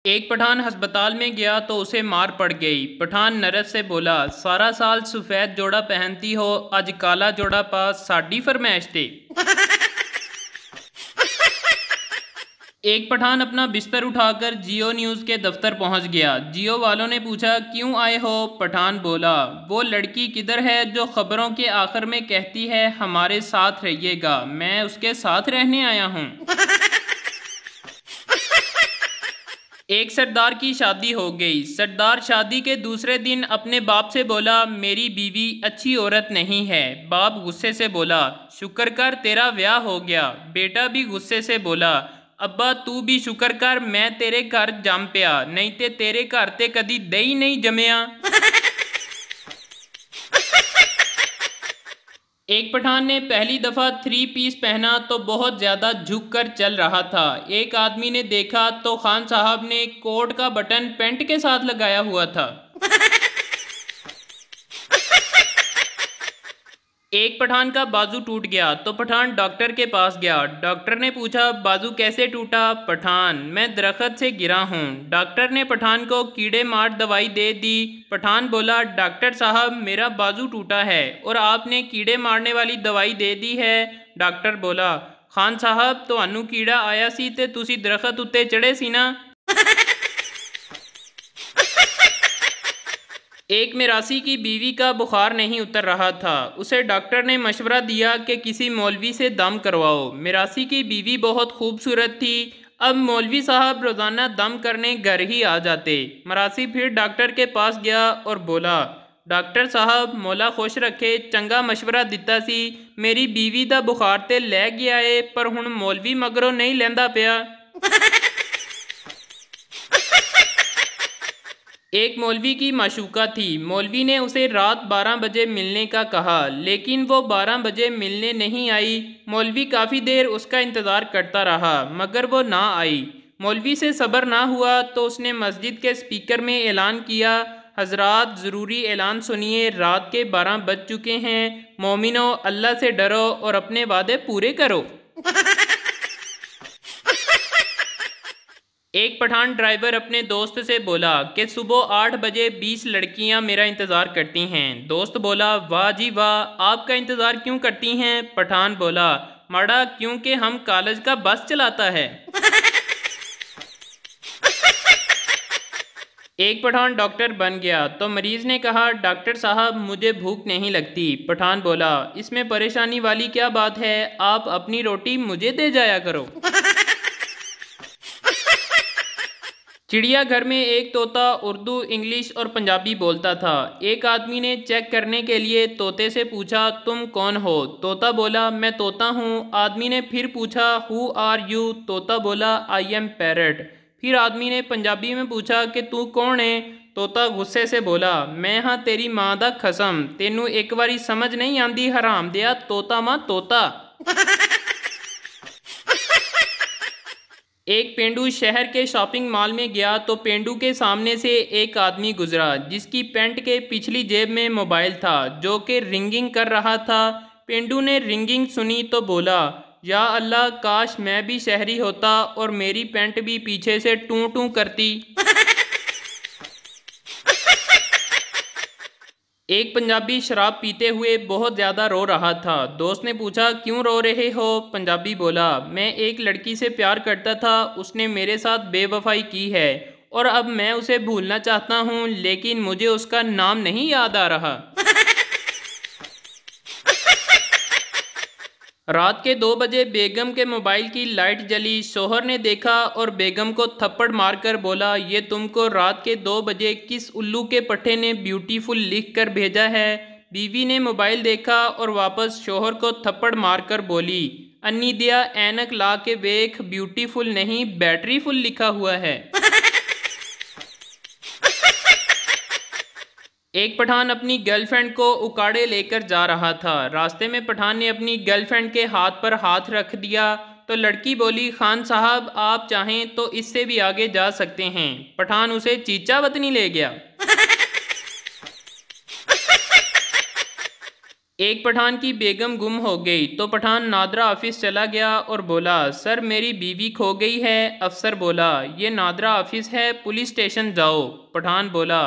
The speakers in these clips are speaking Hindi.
एक पठान अस्पताल में गया तो उसे मार पड़ गई। पठान नर्स से बोला, सारा साल सफ़ेद जोड़ा पहनती हो, अज काला जोड़ा पास साड़ी फरमाइश थे। एक पठान अपना बिस्तर उठाकर जियो न्यूज़ के दफ्तर पहुंच गया। जियो वालों ने पूछा, क्यों आए हो? पठान बोला, वो लड़की किधर है जो खबरों के आखिर में कहती है हमारे साथ रहिएगा? मैं उसके साथ रहने आया हूं। एक सरदार की शादी हो गई। सरदार शादी के दूसरे दिन अपने बाप से बोला, मेरी बीवी अच्छी औरत नहीं है। बाप गुस्से से बोला, शुक्र कर तेरा ब्याह हो गया। बेटा भी गुस्से से बोला, अब्बा तू भी शुक्र कर मैं तेरे घर जम पिया, नहीं ते तेरे घर ते कदी दही नहीं जमया। एक पठान ने पहली दफ़ा 3 पीस पहना तो बहुत ज़्यादा झुक कर चल रहा था। एक आदमी ने देखा तो खान साहब ने कोट का बटन पेंट के साथ लगाया हुआ था। एक पठान का बाजू टूट गया तो पठान डॉक्टर के पास गया। डॉक्टर ने पूछा, बाजू कैसे टूटा? पठान, मैं दरख्त से गिरा हूँ। डॉक्टर ने पठान को कीड़े मार दवाई दे दी। पठान बोला, डॉक्टर साहब मेरा बाजू टूटा है और आपने कीड़े मारने वाली दवाई दे दी है। डॉक्टर बोला, खान साहब तुहानू कीड़ा आया सी ते तुसी दरख्त उत्ते चढ़े सी ना। एक मिरासी की बीवी का बुखार नहीं उतर रहा था। उसे डॉक्टर ने मशवरा दिया कि किसी मौलवी से दम करवाओ। मिरासी की बीवी बहुत खूबसूरत थी। अब मौलवी साहब रोज़ाना दम करने घर ही आ जाते। मिरासी फिर डॉक्टर के पास गया और बोला, डॉक्टर साहब मौला खुश रखे, चंगा मशवरा दिता सी। मेरी बीवी दा बुखार ते लै गया है पर हुण मौलवी मगरों नहीं लैंदा पिया। एक मौलवी की माशूका थी। मौलवी ने उसे रात 12 बजे मिलने का कहा, लेकिन वो 12 बजे मिलने नहीं आई। मौलवी काफ़ी देर उसका इंतज़ार करता रहा मगर वो ना आई। मौलवी से सब्र ना हुआ तो उसने मस्जिद के स्पीकर में ऐलान किया, हजरात ज़रूरी ऐलान सुनिए, रात के 12 बज चुके हैं। मोमिनो अल्लाह से डरो और अपने वादे पूरे करो। एक पठान ड्राइवर अपने दोस्त से बोला कि सुबह 8 बजे 20 लड़कियां मेरा इंतज़ार करती हैं। दोस्त बोला, वाह जी वाह, आपका इंतज़ार क्यों करती हैं? पठान बोला, माड़ा क्योंकि हम कॉलेज का बस चलाता है। एक पठान डॉक्टर बन गया तो मरीज़ ने कहा, डॉक्टर साहब मुझे भूख नहीं लगती। पठान बोला, इसमें परेशानी वाली क्या बात है, आप अपनी रोटी मुझे दे जाया करो। चिड़ियाघर में एक तोता उर्दू, इंग्लिश और पंजाबी बोलता था। एक आदमी ने चेक करने के लिए तोते से पूछा, तुम कौन हो? तोता बोला, मैं तोता हूँ। आदमी ने फिर पूछा, हु आर यू? तोता बोला, आई एम पैरट। फिर आदमी ने पंजाबी में पूछा कि तू कौन है? तोता गुस्से से बोला, मैं हाँ तेरी माँ दा खसम, तेनू एक बारी समझ नहीं आंदी हराम दिया तोता माँ तोता। एक पेंडू शहर के शॉपिंग मॉल में गया तो पेंडू के सामने से एक आदमी गुजरा जिसकी पैंट के पिछली जेब में मोबाइल था जो कि रिंगिंग कर रहा था। पेंडू ने रिंगिंग सुनी तो बोला, या अल्लाह काश मैं भी शहरी होता और मेरी पैंट भी पीछे से टू टू करती। एक पंजाबी शराब पीते हुए बहुत ज़्यादा रो रहा था। दोस्त ने पूछा, क्यों रो रहे हो? पंजाबी बोला, मैं एक लड़की से प्यार करता था, उसने मेरे साथ बेवफाई की है और अब मैं उसे भूलना चाहता हूँ लेकिन मुझे उसका नाम नहीं याद आ रहा। रात के 2 बजे बेगम के मोबाइल की लाइट जली। शोहर ने देखा और बेगम को थप्पड़ मारकर बोला, ये तुमको रात के 2 बजे किस उल्लू के पट्टे ने ब्यूटीफुल लिख कर भेजा है? बीवी ने मोबाइल देखा और वापस शोहर को थप्पड़ मारकर बोली, अन्नी दिया ऐनक ला के वेख, ब्यूटीफुल नहीं बैटरी फुल लिखा हुआ है। एक पठान अपनी गर्लफ्रेंड को उकाड़े लेकर जा रहा था। रास्ते में पठान ने अपनी गर्लफ्रेंड के हाथ पर हाथ रख दिया तो लड़की बोली, खान साहब आप चाहें तो इससे भी आगे जा सकते हैं। पठान उसे चीचा वतनी ले गया। एक पठान की बेगम गुम हो गई तो पठान नादरा ऑफिस चला गया और बोला, सर मेरी बीवी खो गई है। अफसर बोला, ये नादरा ऑफिस है, पुलिस स्टेशन जाओ। पठान बोला,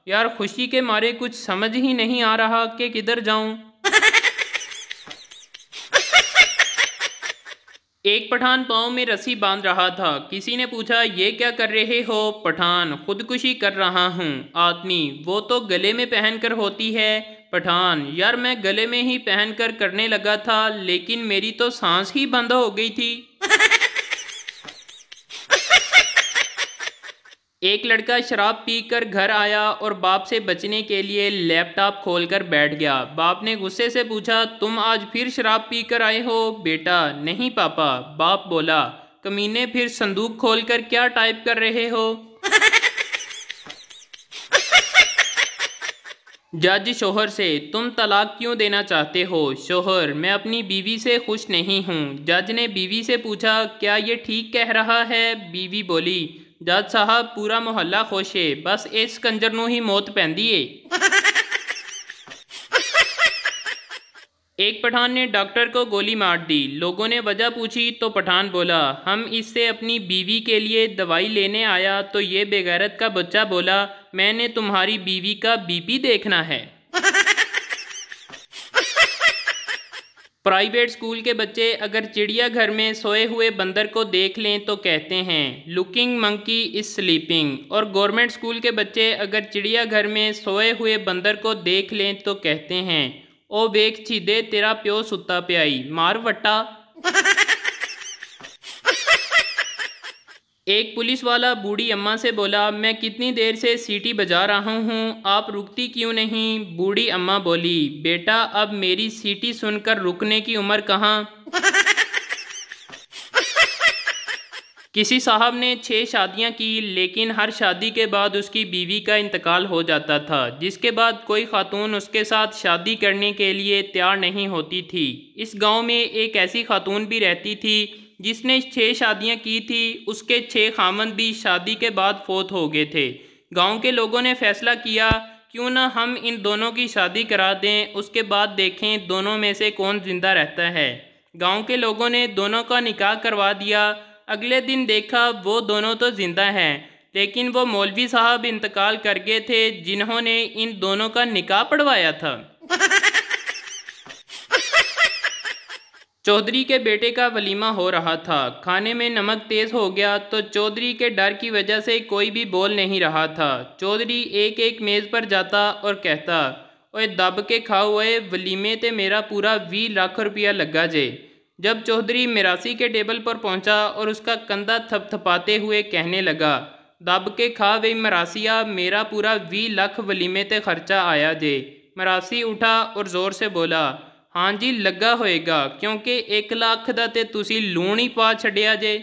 यार खुशी के मारे कुछ समझ ही नहीं आ रहा कि किधर जाऊं। एक पठान पाँव में रस्सी बांध रहा था। किसी ने पूछा, ये क्या कर रहे हो? पठान, खुदकुशी कर रहा हूँ। आदमी, वो तो गले में पहनकर होती है। पठान, यार मैं गले में ही पहनकर करने लगा था, लेकिन मेरी तो सांस ही बंद हो गई थी। एक लड़का शराब पीकर घर आया और बाप से बचने के लिए लैपटॉप खोलकर बैठ गया। बाप ने गुस्से से पूछा, तुम आज फिर शराब पीकर आए हो? बेटा, नहीं पापा। बाप बोला, कमीने फिर संदूक खोलकर क्या टाइप कर रहे हो? जज शोहर से, तुम तलाक क्यों देना चाहते हो? शोहर, मैं अपनी बीवी से खुश नहीं हूँ। जज ने बीवी से पूछा, क्या ये ठीक कह रहा है? बीवी बोली, जज साहब पूरा मोहल्ला खुश है, बस इस कंजर नूं ही मौत पैंदी है। एक पठान ने डॉक्टर को गोली मार दी। लोगों ने वजह पूछी तो पठान बोला, हम इससे अपनी बीवी के लिए दवाई लेने आया तो ये बेगैरत का बच्चा बोला, मैंने तुम्हारी बीवी का बीपी देखना है। प्राइवेट स्कूल के बच्चे अगर चिड़ियाघर में सोए हुए बंदर को देख लें तो कहते हैं, लुकिंग मंकी इज स्लीपिंग। और गवर्नमेंट स्कूल के बच्चे अगर चिड़ियाघर में सोए हुए बंदर को देख लें तो कहते हैं, ओ वेख चीदे तेरा प्यो सुत्ता प्याई, मार वट्टा। एक पुलिस वाला बूढ़ी अम्मा से बोला, मैं कितनी देर से सीटी बजा रहा हूँ, आप रुकती क्यों नहीं? बूढ़ी अम्मा बोली, बेटा अब मेरी सीटी सुनकर रुकने की उम्र कहाँ। किसी साहब ने 6 शादियां की, लेकिन हर शादी के बाद उसकी बीवी का इंतकाल हो जाता था, जिसके बाद कोई खातून उसके साथ शादी करने के लिए तैयार नहीं होती थी। इस गांव में एक ऐसी खातून भी रहती थी जिसने 6 शादियां की थी। उसके 6 खामंद भी शादी के बाद फोत हो गए थे। गांव के लोगों ने फैसला किया, क्यों ना हम इन दोनों की शादी करा दें, उसके बाद देखें दोनों में से कौन जिंदा रहता है। गांव के लोगों ने दोनों का निकाह करवा दिया। अगले दिन देखा वो दोनों तो जिंदा हैं, लेकिन वो मौलवी साहब इंतकाल कर गए थे जिन्होंने इन दोनों का निकाह पढ़वाया था। चौधरी के बेटे का वलीमा हो रहा था। खाने में नमक तेज हो गया तो चौधरी के डर की वजह से कोई भी बोल नहीं रहा था। चौधरी एक एक मेज़ पर जाता और कहता, ओए दब के खाओ, ओए वलीमे ते मेरा पूरा 20 लाख रुपया लगा जे। जब चौधरी मिरासी के टेबल पर पहुंचा और उसका कंधा थपथपाते हुए कहने लगा, दब के खा वे मरासिया, मेरा पूरा 20 लाख वलीमे ते खर्चा आया जे। मरासी उठा और ज़ोर से बोला, हाँ जी लगा होएगा, क्योंकि 1 लाख दा ते तुसी लूण ही पा छड़िया जे।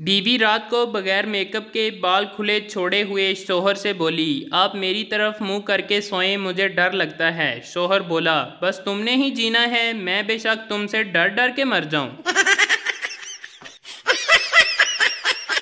बीवी रात को बगैर मेकअप के बाल खुले छोड़े हुए शोहर से बोली, आप मेरी तरफ मुंह करके सोएं, मुझे डर लगता है। शोहर बोला, बस तुमने ही जीना है, मैं बेशक तुमसे डर डर के मर जाऊं।